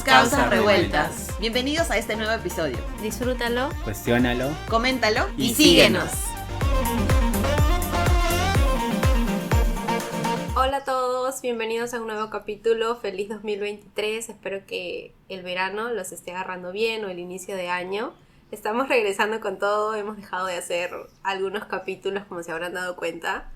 causas revueltas. Bienvenidos a este nuevo episodio. Disfrútalo, cuestiónalo, coméntalo y síguenos. Hola a todos, bienvenidos a un nuevo capítulo. Feliz 2023. Espero que el verano los esté agarrando bien o el inicio de año. Estamos regresando con todo. Hemos dejado de hacer algunos capítulos, como se habrán dado cuenta.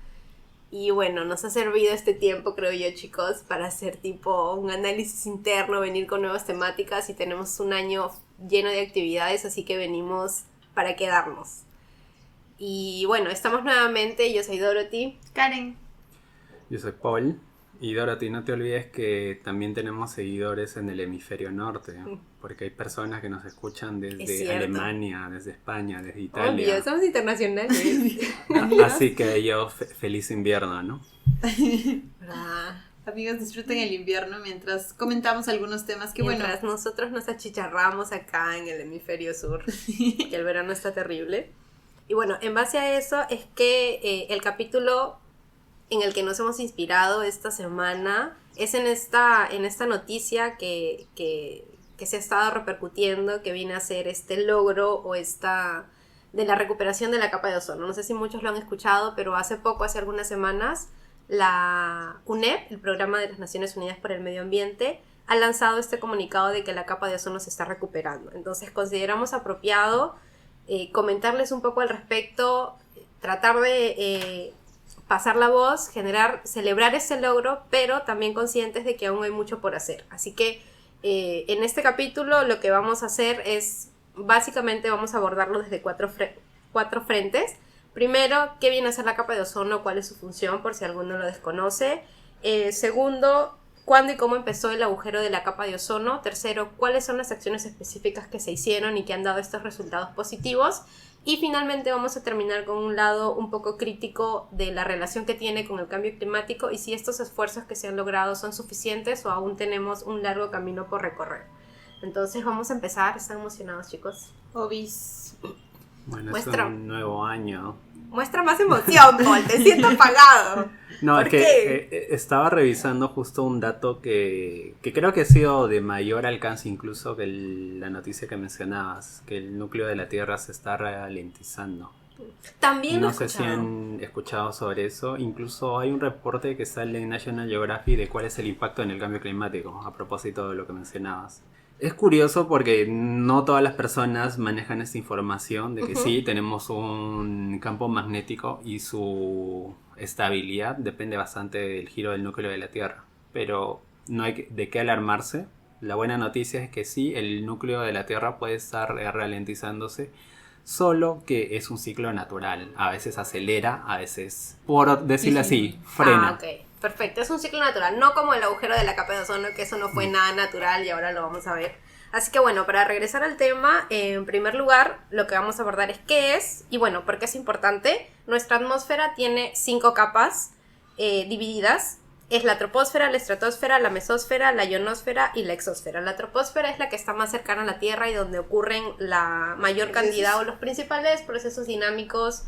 Y bueno, nos ha servido este tiempo, creo yo, chicos, para hacer tipo un análisis interno, venir con nuevas temáticas, y tenemos un año lleno de actividades, así que venimos para quedarnos. Y bueno, estamos nuevamente. Yo soy Dorothy. Karen. Yo soy Paul. Y Dorothy, no te olvides que también tenemos seguidores en el hemisferio norte, porque hay personas que nos escuchan desde Alemania, desde España, desde Italia. Obvio, somos internacionales. Así que yo, feliz invierno, ¿no? Amigos, disfruten el invierno mientras comentamos algunos temas que mientras nosotros nos achicharramos acá en el hemisferio sur, que el verano está terrible. Y bueno, en base a eso es que el capítulo en el que nos hemos inspirado esta semana es en esta noticia que se ha estado repercutiendo, que viene a ser este logro o de la recuperación de la capa de ozono. No sé si muchos lo han escuchado, pero hace algunas semanas, la UNEP, el Programa de las Naciones Unidas por el Medio Ambiente, ha lanzado este comunicado de que la capa de ozono se está recuperando. Entonces consideramos apropiado comentarles un poco al respecto, tratar de pasar la voz, celebrar ese logro, pero también conscientes de que aún hay mucho por hacer. Así que en este capítulo lo que vamos a hacer es, básicamente vamos a abordarlo desde cuatro frentes. Primero, ¿qué viene a ser la capa de ozono? ¿Cuál es su función? Por si alguno lo desconoce. Segundo, ¿cuándo y cómo empezó el agujero de la capa de ozono? Tercero, ¿cuáles son las acciones específicas que se hicieron y que han dado estos resultados positivos? Y finalmente vamos a terminar con un lado un poco crítico de la relación que tiene con el cambio climático y si estos esfuerzos que se han logrado son suficientes o aún tenemos un largo camino por recorrer. Entonces vamos a empezar. ¿Están emocionados, chicos? Obis. Bueno, es un nuevo año. Muestra más emoción, Paul. Te siento apagado. No, es que estaba revisando justo un dato que creo que ha sido de mayor alcance incluso que la noticia que mencionabas, que el núcleo de la Tierra se está ralentizando. También no sé si han escuchado sobre eso. Incluso hay un reporte que sale en National Geographic de cuál es el impacto en el cambio climático, a propósito de lo que mencionabas. Es curioso porque no todas las personas manejan esta información de que sí, tenemos un campo magnético y su estabilidad depende bastante del giro del núcleo de la Tierra. Pero no hay de qué alarmarse. La buena noticia es que sí, el núcleo de la Tierra puede estar ralentizándose, solo que es un ciclo natural. A veces acelera, a veces, por decirlo así, frena. Ok. Perfecto, es un ciclo natural, no como el agujero de la capa de ozono, que eso no fue nada natural y ahora lo vamos a ver. Así que bueno, para regresar al tema, en primer lugar, lo que vamos a abordar es qué es, y bueno, por qué es importante. Nuestra atmósfera tiene 5 capas divididas. Es la troposfera, la estratosfera, la mesósfera, la ionosfera y la exósfera. La troposfera es la que está más cercana a la Tierra y donde ocurren la mayor cantidad o los principales procesos dinámicos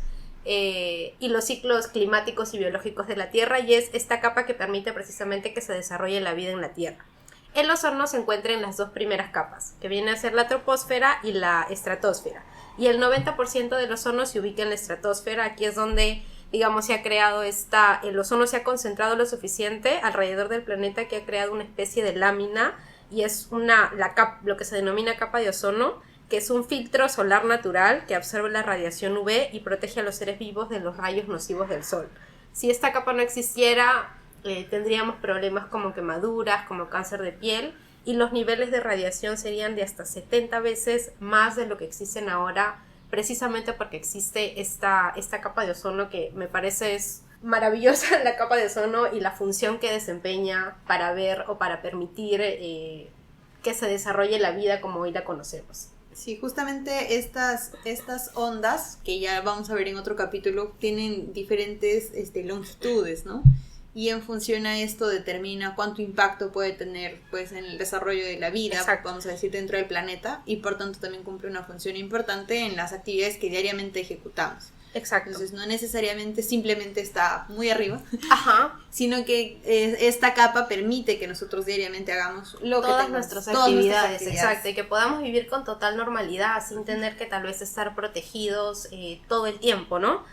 y los ciclos climáticos y biológicos de la Tierra, y es esta capa que permite precisamente que se desarrolle la vida en la Tierra. El ozono se encuentra en las 2 primeras capas, que viene a ser la troposfera y la estratosfera, y el 90% del ozono se ubica en la estratosfera. Aquí es donde, digamos, se ha creado el ozono se ha concentrado lo suficiente alrededor del planeta que ha creado una especie de lámina, y es lo que se denomina capa de ozono, que es un filtro solar natural que absorbe la radiación UV y protege a los seres vivos de los rayos nocivos del sol. Si esta capa no existiera, tendríamos problemas como quemaduras, como cáncer de piel, y los niveles de radiación serían de hasta 70 veces más de lo que existen ahora, precisamente porque existe esta capa de ozono, que me parece es maravillosa, la capa de ozono y la función que desempeña para ver o para permitir que se desarrolle la vida como hoy la conocemos. Sí, justamente estas ondas, que ya vamos a ver en otro capítulo, tienen diferentes longitudes, ¿no? Y en función a esto determina cuánto impacto puede tener, pues, en el desarrollo de la vida, vamos a decir, dentro del planeta, y por tanto también cumple una función importante en las actividades que diariamente ejecutamos. Exacto. Entonces no necesariamente simplemente está muy arriba, Ajá. sino que esta capa permite que nosotros diariamente hagamos todas nuestras actividades, exacto, y que podamos vivir con total normalidad sin tener que tal vez estar protegidos todo el tiempo, ¿no?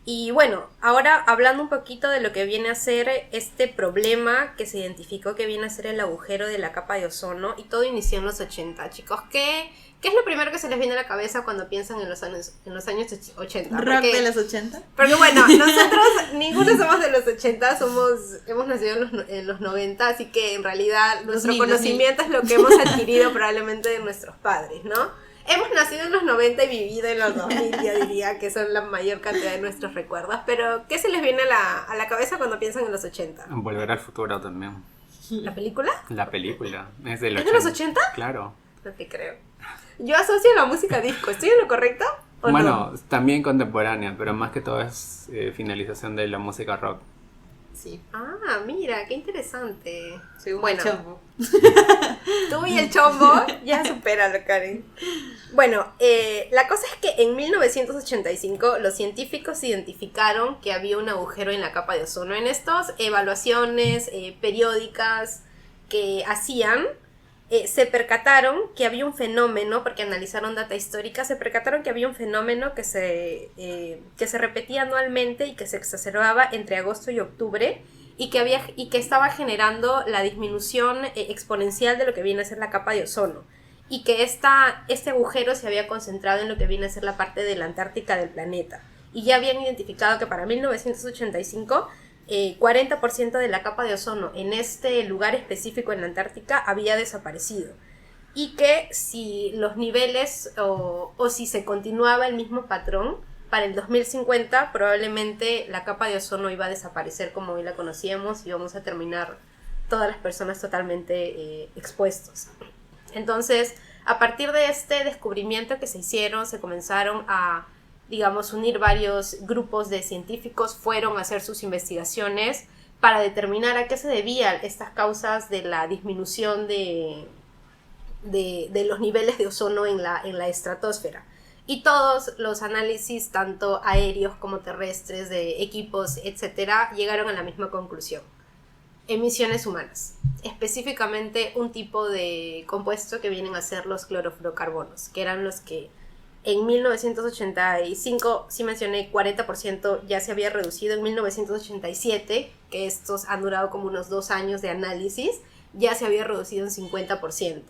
Y bueno, ahora hablando un poquito de lo que viene a ser este problema que se identificó que viene a ser el agujero de la capa de ozono, y todo inició en los 80, chicos. ¿Qué es lo primero que se les viene a la cabeza cuando piensan en los años 80? ¿Rock de los 80? Porque bueno, nosotros ninguno somos de los 80, hemos nacido en los 90, así que en realidad nuestro conocimiento es lo que hemos adquirido probablemente de nuestros padres, ¿no? Hemos nacido en los 90 y vivido en los 2000, yo diría que son la mayor cantidad de nuestros recuerdos. Pero, ¿qué se les viene a la cabeza cuando piensan en los 80? Volver al futuro también. ¿La película? La película. ¿Es de los 80? Claro. No te creo. Yo asocio la música disco. ¿Estoy en lo correcto? Bueno, no? También contemporánea, pero más que todo es finalización de la música rock. Sí. Ah, mira, qué interesante. Soy un chombo. Tú y el chombo ya supéralo, Karen. Bueno, la cosa es que en 1985 los científicos identificaron que había un agujero en la capa de ozono. En estas evaluaciones periódicas que hacían, se percataron que había un fenómeno, porque analizaron data histórica, se percataron que había un fenómeno que se repetía anualmente y que se exacerbaba entre agosto y octubre, y que estaba generando la disminución exponencial de lo que viene a ser la capa de ozono, y que este agujero se había concentrado en lo que viene a ser la parte de la Antártica del planeta, y ya habían identificado que para 1985 40% de la capa de ozono en este lugar específico en la Antártica había desaparecido, y que si los niveles o si se continuaba el mismo patrón, para el 2050 probablemente la capa de ozono iba a desaparecer como hoy la conocíamos, y íbamos a terminar todas las personas totalmente expuestos. Entonces, a partir de este descubrimiento que se hicieron, se comenzaron a, digamos, unir varios grupos de científicos, fueron a hacer sus investigaciones para determinar a qué se debían estas causas de la disminución de los niveles de ozono en la estratosfera. Y todos los análisis, tanto aéreos como terrestres, de equipos, etcétera, llegaron a la misma conclusión: emisiones humanas, específicamente un tipo de compuesto que vienen a ser los clorofluorocarbonos, que eran los que en 1985, sí mencioné, 40% ya se había reducido. En 1987, que estos han durado como unos 2 años de análisis, ya se había reducido en 50%.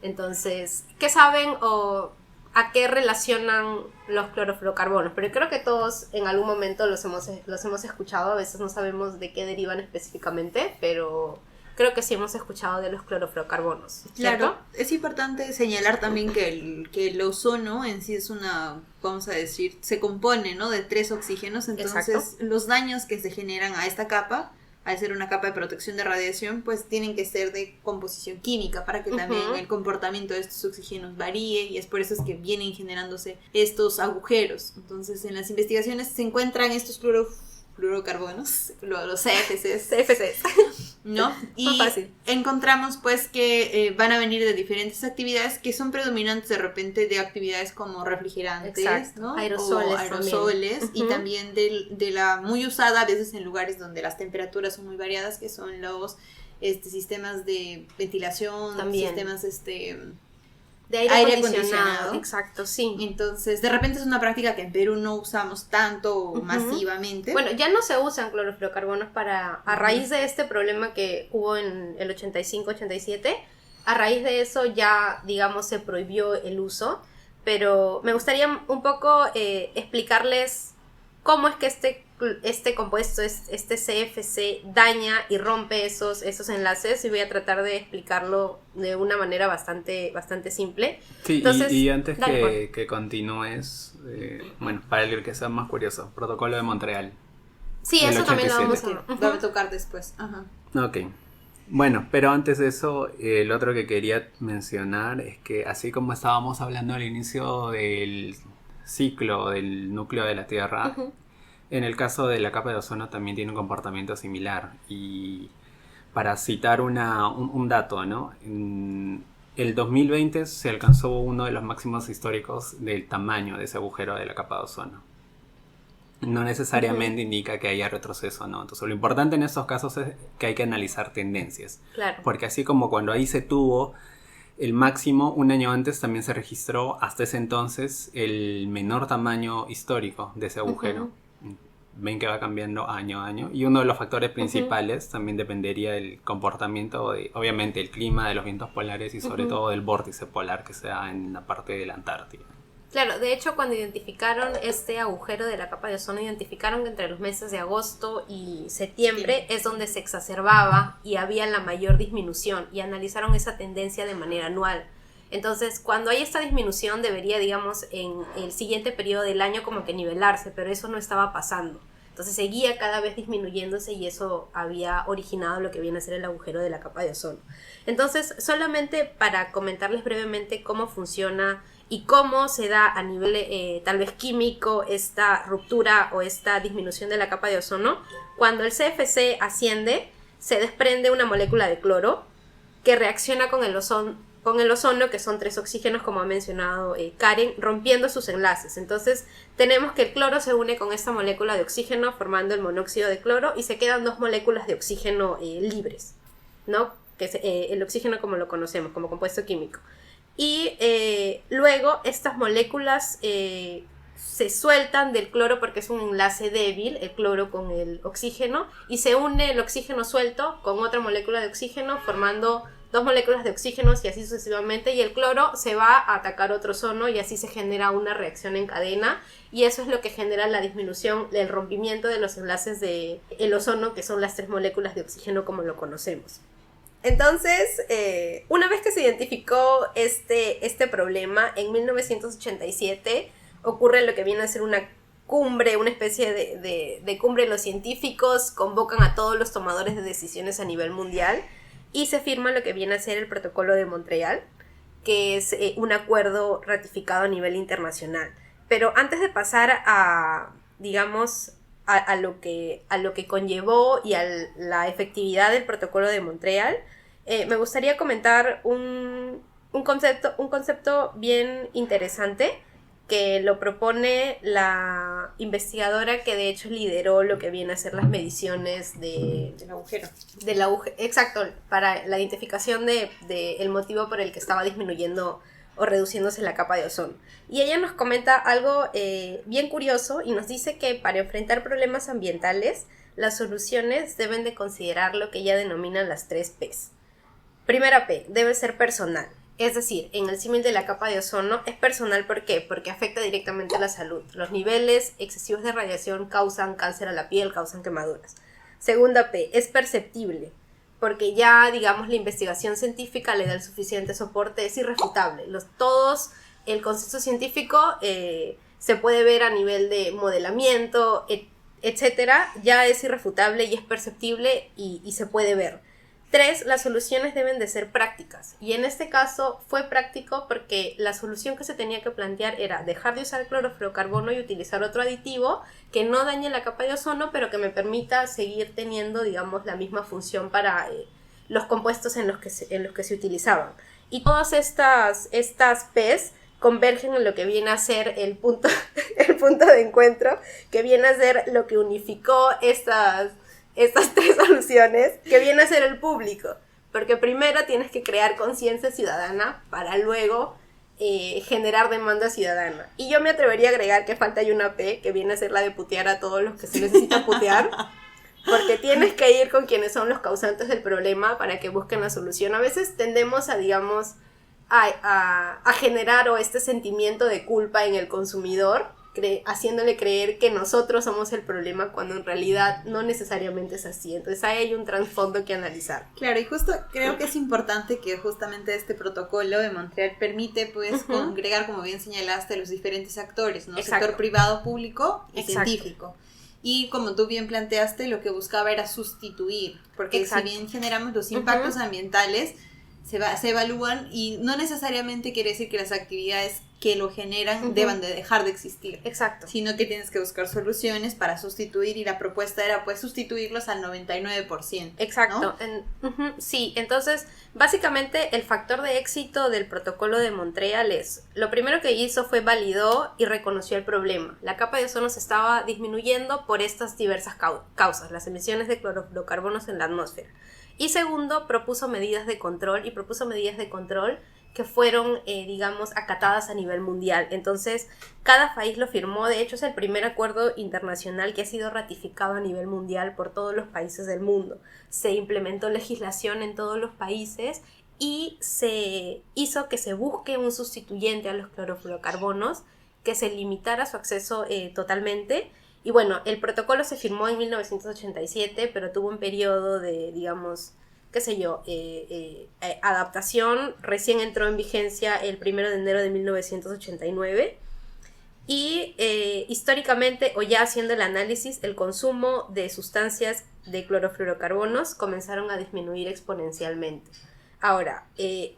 Entonces, ¿qué saben o a qué relacionan los clorofluorocarbonos? Pero creo que todos en algún momento los hemos escuchado. A veces no sabemos de qué derivan específicamente, pero creo que sí hemos escuchado de los clorofluorocarbonos, ¿cierto? Claro, es importante señalar también que el ozono en sí es vamos a decir, se compone, ¿no?, de 3 oxígenos. Entonces, exacto, los daños que se generan a esta capa, al ser una capa de protección de radiación, pues tienen que ser de composición química para que también el comportamiento de estos oxígenos varíe, y es por eso es que vienen generándose estos agujeros. Entonces, en las investigaciones se encuentran estos fluorocarbonos, los CFCs, ¿no? Y encontramos pues que van a venir de diferentes actividades que son predominantes de repente de actividades como refrigerantes, exacto, ¿no?, aerosoles y también de la muy usada a veces en lugares donde las temperaturas son muy variadas, que son los sistemas de ventilación, también sistemas de aire acondicionado. Exacto, sí. Entonces, de repente es una práctica que en Perú no usamos tanto masivamente. Bueno, ya no se usan clorofluorocarbonos a raíz de este problema que hubo en el 85-87. A raíz de eso ya, digamos, se prohibió el uso. Pero me gustaría un poco explicarles cómo es que este compuesto, este CFC, daña y rompe esos enlaces, y voy a tratar de explicarlo de una manera bastante simple. Sí, entonces, y antes que continúes, bueno, para el que sea más curioso, Protocolo de Montreal. Sí, eso 87. También lo vamos a tocar después. Ajá. Ok. Bueno, pero antes de eso, lo otro que quería mencionar es que, así como estábamos hablando al inicio del ciclo del núcleo de la Tierra, en el caso de la capa de ozono también tiene un comportamiento similar. Y para citar un dato, ¿no?, en el 2020 se alcanzó uno de los máximos históricos del tamaño de ese agujero de la capa de ozono. no necesariamente indica que haya retroceso, ¿no? Entonces lo importante en estos casos es que hay que analizar tendencias. Claro. Porque así como cuando ahí se tuvo el máximo, un año antes también se registró hasta ese entonces el menor tamaño histórico de ese agujero. Ven que va cambiando año a año. Y uno de los factores principales también dependería del comportamiento de, obviamente, el clima, de los vientos polares y sobre todo del vórtice polar que se da en la parte de la Antártida. Claro, de hecho cuando identificaron este agujero de la capa de ozono, identificaron que entre los meses de agosto y septiembre es donde se exacerbaba y había la mayor disminución, y analizaron esa tendencia de manera anual. Entonces, cuando hay esta disminución debería, digamos, en el siguiente periodo del año como que nivelarse, pero eso no estaba pasando. Entonces seguía cada vez disminuyéndose y eso había originado lo que viene a ser el agujero de la capa de ozono. Entonces, solamente para comentarles brevemente cómo funciona y cómo se da a nivel tal vez químico esta ruptura o esta disminución de la capa de ozono. Cuando el CFC asciende, se desprende una molécula de cloro que reacciona con el ozono, que son 3 oxígenos, como ha mencionado Karen, rompiendo sus enlaces. Entonces tenemos que el cloro se une con esta molécula de oxígeno formando el monóxido de cloro y se quedan 2 moléculas de oxígeno libres, ¿no? Que es el oxígeno como lo conocemos, como compuesto químico. Y luego estas moléculas se sueltan del cloro porque es un enlace débil, el cloro con el oxígeno, y se une el oxígeno suelto con otra molécula de oxígeno formando 2 moléculas de oxígenos y así sucesivamente, y el cloro se va a atacar otro ozono y así se genera una reacción en cadena, y eso es lo que genera la disminución, el rompimiento de los enlaces del ozono, que son las 3 moléculas de oxígeno como lo conocemos. Entonces, una vez que se identificó este problema, en 1987 ocurre lo que viene a ser una cumbre, una especie de cumbre. Los científicos convocan a todos los tomadores de decisiones a nivel mundial y se firma lo que viene a ser el Protocolo de Montreal, que es un acuerdo ratificado a nivel internacional. Pero antes de pasar a, digamos, a lo que conllevó y a la efectividad del Protocolo de Montreal, me gustaría comentar un concepto bien interesante que lo propone la investigadora que de hecho lideró lo que viene a ser las mediciones del agujero. Exacto, para la identificación del motivo por el que estaba disminuyendo o reduciéndose la capa de ozono. Y ella nos comenta algo bien curioso y nos dice que para enfrentar problemas ambientales, las soluciones deben de considerar lo que ella denomina las 3 P's. Primera P, debe ser personal. Es decir, en el símil de la capa de ozono es personal, ¿por qué? Porque afecta directamente a la salud. Los niveles excesivos de radiación causan cáncer a la piel, causan quemaduras. Segunda P, es perceptible, porque ya, digamos, la investigación científica le da el suficiente soporte, es irrefutable. El consenso científico se puede ver a nivel de modelamiento, etcétera, ya es irrefutable y es perceptible y se puede ver. 3, las soluciones deben de ser prácticas, y en este caso fue práctico porque la solución que se tenía que plantear era dejar de usar clorofluorocarbono y utilizar otro aditivo que no dañe la capa de ozono, pero que me permita seguir teniendo, digamos, la misma función para los compuestos en los que se utilizaban. Y todas estas P's convergen en lo que viene a ser el punto de encuentro, que viene a ser lo que unificó estas 3 soluciones, que viene a ser el público, porque primero tienes que crear conciencia ciudadana para luego generar demanda ciudadana. Y yo me atrevería a agregar que falta ahí una P, que viene a ser la de putear a todos los que se necesita putear, porque tienes que ir con quienes son los causantes del problema para que busquen la solución. A veces tendemos a, digamos, a generar este sentimiento de culpa en el consumidor, haciéndole creer que nosotros somos el problema cuando en realidad no necesariamente es así. Entonces ahí hay un trasfondo que analizar. Claro, y justo creo que es importante que justamente este protocolo de Montreal permite pues congregar, como bien señalaste, los diferentes actores, ¿no? Exacto. Sector privado, público y Exacto. científico. Y como tú bien planteaste, lo que buscaba era sustituir, porque Exacto. si bien generamos los impactos ambientales, se evalúan, y no necesariamente quiere decir que las actividades que lo generan deban de dejar de existir. Exacto. Sino que tienes que buscar soluciones para sustituir, y la propuesta era pues sustituirlos al 99%. Exacto. ¿No? Sí, entonces básicamente el factor de éxito del protocolo de Montreal es, lo primero que hizo fue validó y reconoció el problema. La capa de ozono se estaba disminuyendo por estas diversas causas, las emisiones de clorofluorocarbonos en la atmósfera. Y segundo, propuso medidas de control que fueron, digamos, acatadas a nivel mundial. Entonces, cada país lo firmó. De hecho, es el primer acuerdo internacional que ha sido ratificado a nivel mundial por todos los países del mundo. Se implementó legislación en todos los países y se hizo que se busque un sustituyente a los clorofluorocarbonos, que se limitara su acceso totalmente. Y bueno, el protocolo se firmó en 1987, pero tuvo un periodo de, digamos, adaptación. Recién entró en vigencia el 1 de enero de 1989 y históricamente, o ya haciendo el análisis, el consumo de sustancias de clorofluorocarbonos comenzaron a disminuir exponencialmente. Ahora,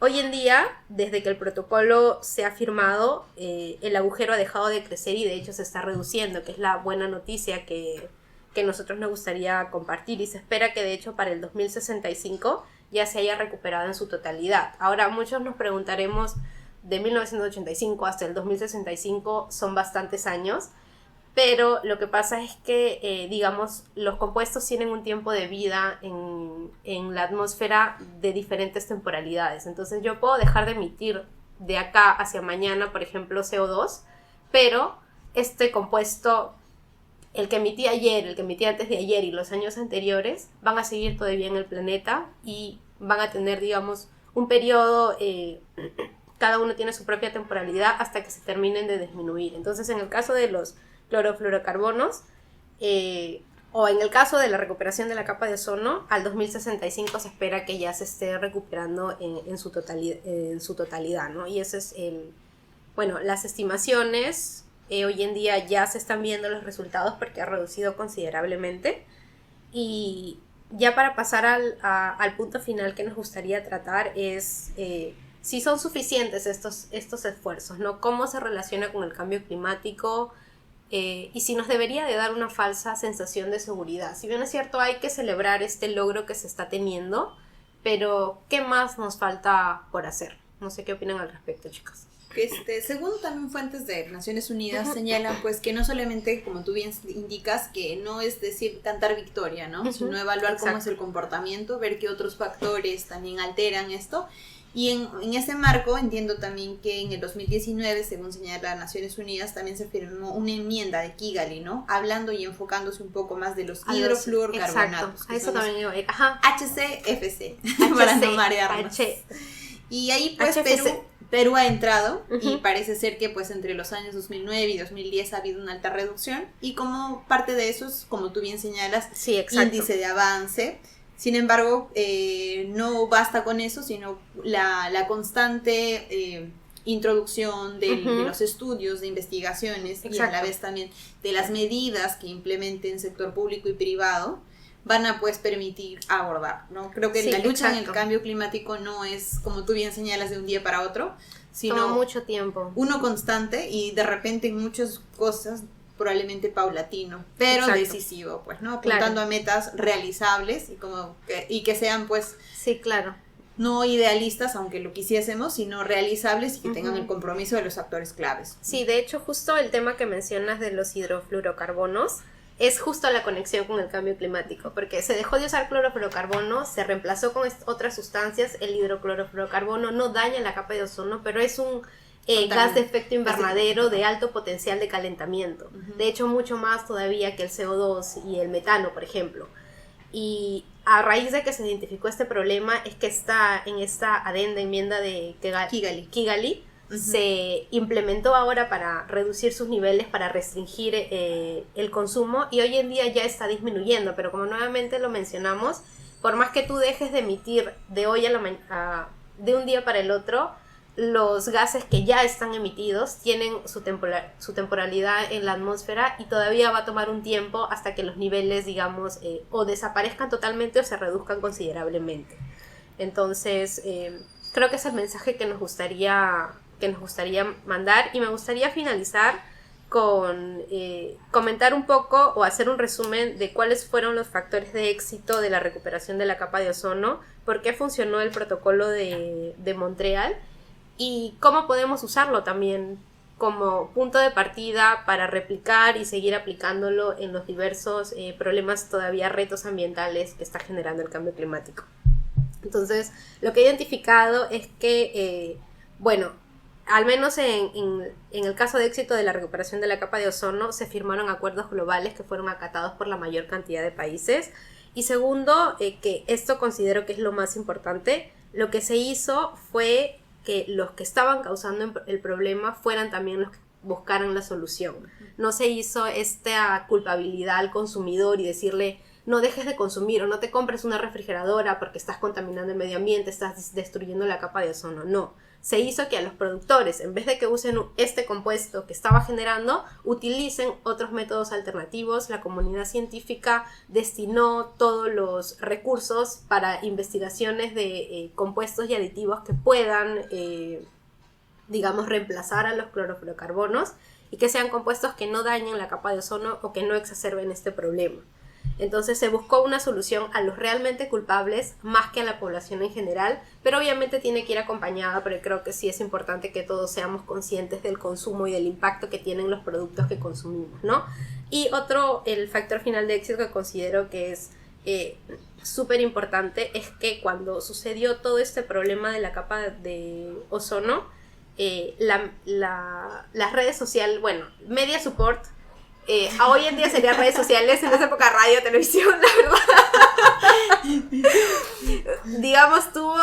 hoy en día, desde que el protocolo se ha firmado, el agujero ha dejado de crecer y de hecho se está reduciendo, que es la buena noticia que nosotros nos gustaría compartir, y se espera que de hecho para el 2065 ya se haya recuperado en su totalidad. Ahora muchos nos preguntaremos, de 1985 hasta el 2065 son bastantes años, pero lo que pasa es que, digamos, los compuestos tienen un tiempo de vida en la atmósfera de diferentes temporalidades. Entonces yo puedo dejar de emitir de acá hacia mañana, por ejemplo, CO2, pero este compuesto, el que emití ayer, el que emití antes de ayer y los años anteriores, van a seguir todavía en el planeta y van a tener, digamos, un periodo, cada uno tiene su propia temporalidad hasta que se terminen de disminuir. Entonces, en el caso de los clorofluorocarbonos, o en el caso de la recuperación de la capa de ozono, al 2065 se espera que ya se esté recuperando en su totalidad, ¿no? Y ese es las estimaciones. Hoy en día ya se están viendo los resultados porque ha reducido considerablemente. Y ya para pasar al punto final que nos gustaría tratar es si son suficientes estos esfuerzos, ¿no? Cómo se relaciona con el cambio climático y si nos debería de dar una falsa sensación de seguridad. Si bien es cierto, hay que celebrar este logro que se está teniendo, pero ¿qué más nos falta por hacer? No sé qué opinan al respecto, chicas. Según también fuentes de Naciones Unidas señalan pues que no solamente, como tú bien indicas, que no es decir cantar victoria, ¿no? Sino evaluar cómo es el comportamiento, ver qué otros factores también alteran esto. Y en ese marco entiendo también que en el 2019, según señala Naciones Unidas, también se firmó una enmienda de Kigali, ¿no? Hablando y enfocándose un poco más de los hidrofluorocarbonatos. Exacto, a eso también iba a ir. Ajá. HCFC, para no marearnos. Y ahí pues Perú ha entrado y parece ser que pues entre los años 2009 y 2010 ha habido una alta reducción, y como parte de eso es, como tú bien señalas, índice de avance. Sin embargo, no basta con eso, sino la constante introducción de los estudios, de investigaciones y a la vez también de las medidas que implementen sector público y privado van a pues permitir abordar, ¿no? Creo que la lucha en el cambio climático no es, como tú bien señalas, de un día para otro, sino toma mucho tiempo. Uno constante y de repente en muchas cosas probablemente paulatino, pero decisivo, pues, ¿no? Apuntando a metas realizables y que sean pues no idealistas, aunque lo quisiésemos, sino realizables y que tengan el compromiso de los actores claves. Sí, de hecho, justo el tema que mencionas de los hidrofluorocarbonos es justo la conexión con el cambio climático, porque se dejó de usar clorofluorocarbono, se reemplazó con otras sustancias. El hidroclorofluorocarbono no daña la capa de ozono, pero es un gas de efecto invernadero de alto potencial de calentamiento. De hecho, mucho más todavía que el CO2 y el metano, por ejemplo. Y a raíz de que se identificó este problema es que en esta adenda enmienda de Kigali se implementó ahora para reducir sus niveles, para restringir el consumo, y hoy en día ya está disminuyendo, pero como nuevamente lo mencionamos, por más que tú dejes de emitir de hoy de un día para el otro, los gases que ya están emitidos tienen su temporalidad en la atmósfera y todavía va a tomar un tiempo hasta que los niveles, digamos, o desaparezcan totalmente o se reduzcan considerablemente. Entonces, creo que es el mensaje que nos gustaría que nos gustaría mandar, y me gustaría finalizar con comentar un poco o hacer un resumen de cuáles fueron los factores de éxito de la recuperación de la capa de ozono, por qué funcionó el protocolo de Montreal y cómo podemos usarlo también como punto de partida para replicar y seguir aplicándolo en los diversos problemas, todavía retos ambientales que está generando el cambio climático. Entonces, lo que he identificado es que, al menos en el caso de éxito de la recuperación de la capa de ozono, se firmaron acuerdos globales que fueron acatados por la mayor cantidad de países. Y segundo, que esto considero que es lo más importante, lo que se hizo fue que los que estaban causando el problema fueran también los que buscaran la solución. No se hizo esta culpabilidad al consumidor y decirle no dejes de consumir o no te compres una refrigeradora porque estás contaminando el medio ambiente, estás destruyendo la capa de ozono. No, se hizo que a los productores, en vez de que usen este compuesto que estaba generando, utilicen otros métodos alternativos. La comunidad científica destinó todos los recursos para investigaciones de compuestos y aditivos que puedan, reemplazar a los clorofluorocarbonos y que sean compuestos que no dañen la capa de ozono o que no exacerben este problema. Entonces se buscó una solución a los realmente culpables más que a la población en general, pero obviamente tiene que ir acompañada, pero creo que sí es importante que todos seamos conscientes del consumo y del impacto que tienen los productos que consumimos, ¿no? Y el factor final de éxito que considero que es súper importante es que cuando sucedió todo este problema de la capa de ozono, las redes sociales, media support, hoy en día serían redes sociales, en esa época radio, televisión, la verdad.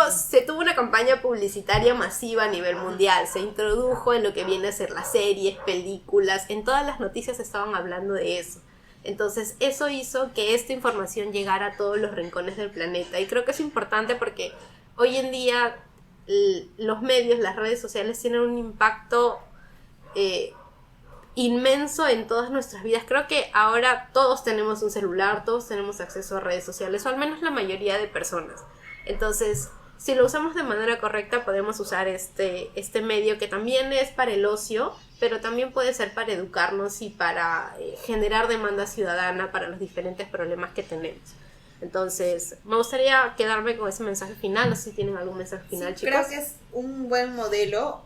Se tuvo una campaña publicitaria masiva a nivel mundial, se introdujo en lo que viene a ser las series, películas, en todas las noticias estaban hablando de eso. Entonces eso hizo que esta información llegara a todos los rincones del planeta, y creo que es importante porque hoy en día los medios, las redes sociales tienen un impacto inmenso en todas nuestras vidas. Creo que ahora todos tenemos un celular, todos tenemos acceso a redes sociales, o al menos la mayoría de personas. Entonces, si lo usamos de manera correcta, podemos usar este medio que también es para el ocio, pero también puede ser para educarnos y para generar demanda ciudadana para los diferentes problemas que tenemos. Entonces, me gustaría quedarme con ese mensaje final. No sé si tienen algún mensaje final, sí, chicos. Creo que es un buen modelo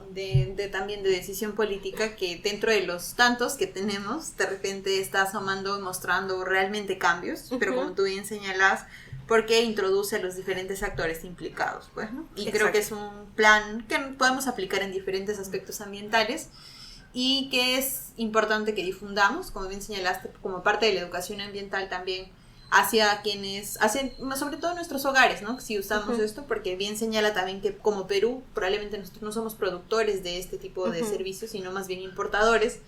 también de decisión política, que dentro de los tantos que tenemos, de repente está asomando, mostrando realmente cambios, pero como tú bien señalas, porque introduce a los diferentes actores implicados, pues, ¿no? Y Exacto. Creo que es un plan que podemos aplicar en diferentes aspectos ambientales y que es importante que difundamos, como bien señalaste, como parte de la educación ambiental también, hacia quienes hacen, sobre todo en nuestros hogares, ¿no? Si usamos esto, porque bien señala también que como Perú probablemente nosotros no somos productores de este tipo de servicios, sino más bien importadores.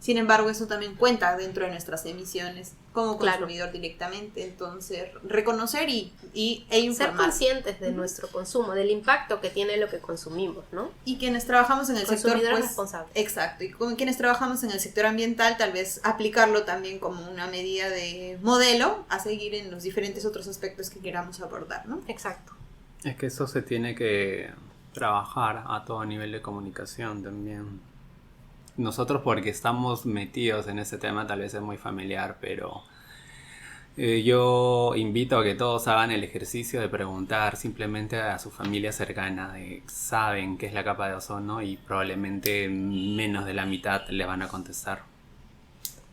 Sin embargo, eso también cuenta dentro de nuestras emisiones como consumidor directamente. Entonces, reconocer e informar. Ser conscientes de nuestro consumo, del impacto que tiene lo que consumimos, ¿no? Y quienes trabajamos en el sector, pues, responsables. Exacto. Y con quienes trabajamos en el sector ambiental, tal vez aplicarlo también como una medida de modelo a seguir en los diferentes otros aspectos que queramos abordar, ¿no? Exacto. Es que eso se tiene que trabajar a todo nivel de comunicación también. Nosotros, porque estamos metidos en ese tema, tal vez es muy familiar, pero yo invito a que todos hagan el ejercicio de preguntar simplemente a su familia cercana, saben qué es la capa de ozono, y probablemente menos de la mitad le van a contestar.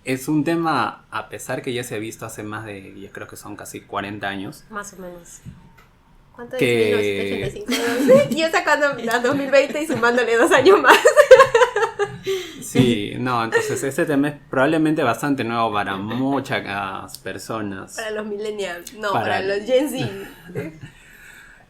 Es un tema, a pesar que ya se ha visto hace más de, yo creo que son casi 40 años. Más o menos. ¿Cuánto Que... es 1985? Yo sacando a 2020 y sumándole 2 años más. Sí, no, entonces este tema es probablemente bastante nuevo para muchas personas. Para los millennials, no, para los Gen Z.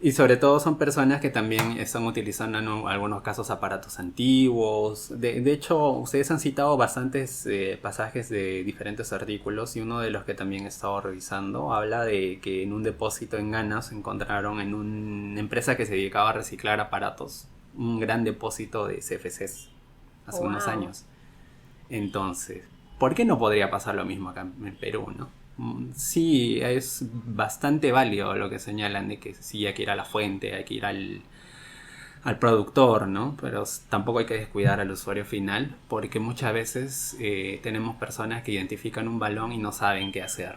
Y sobre todo son personas que también están utilizando en algunos casos aparatos antiguos. De hecho, ustedes han citado bastantes pasajes de diferentes artículos, y uno de los que también he estado revisando habla de que en un depósito en Ghana se encontraron en una empresa que se dedicaba a reciclar aparatos un gran depósito de CFCs hace unos años. Entonces, ¿por qué no podría pasar lo mismo acá en Perú, no? Sí, es bastante válido lo que señalan de que sí hay que ir a la fuente, hay que ir al productor, ¿no? Pero tampoco hay que descuidar al usuario final, porque muchas veces tenemos personas que identifican un balón y no saben qué hacer.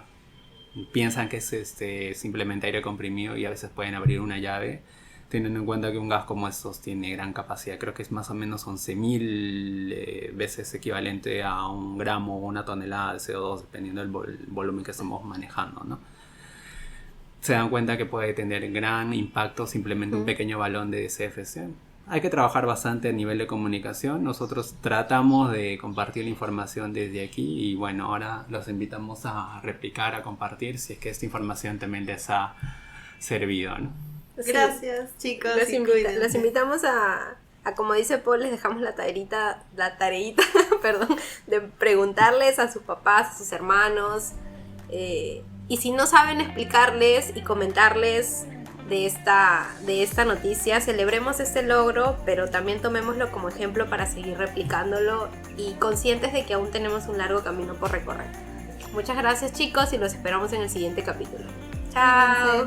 Piensan que es simplemente aire comprimido y a veces pueden abrir una llave, teniendo en cuenta que un gas como estos tiene gran capacidad. Creo que es más o menos 11.000 veces equivalente a 1 gramo o 1 tonelada de CO2, dependiendo del volumen que estamos manejando, ¿no? Se dan cuenta que puede tener gran impacto simplemente un pequeño balón de CFC. Hay que trabajar bastante a nivel de comunicación. Nosotros tratamos de compartir la información desde aquí y bueno, ahora los invitamos a replicar, a compartir si es que esta información también les ha servido, ¿no? Gracias, chicos. Los invitamos a, como dice Paul, les dejamos la tareita, perdón, de preguntarles a sus papás, a sus hermanos, y si no saben explicarles y comentarles de esta noticia, celebremos este logro, pero también tomémoslo como ejemplo para seguir replicándolo y conscientes de que aún tenemos un largo camino por recorrer. Muchas gracias, chicos, y los esperamos en el siguiente capítulo. Chao.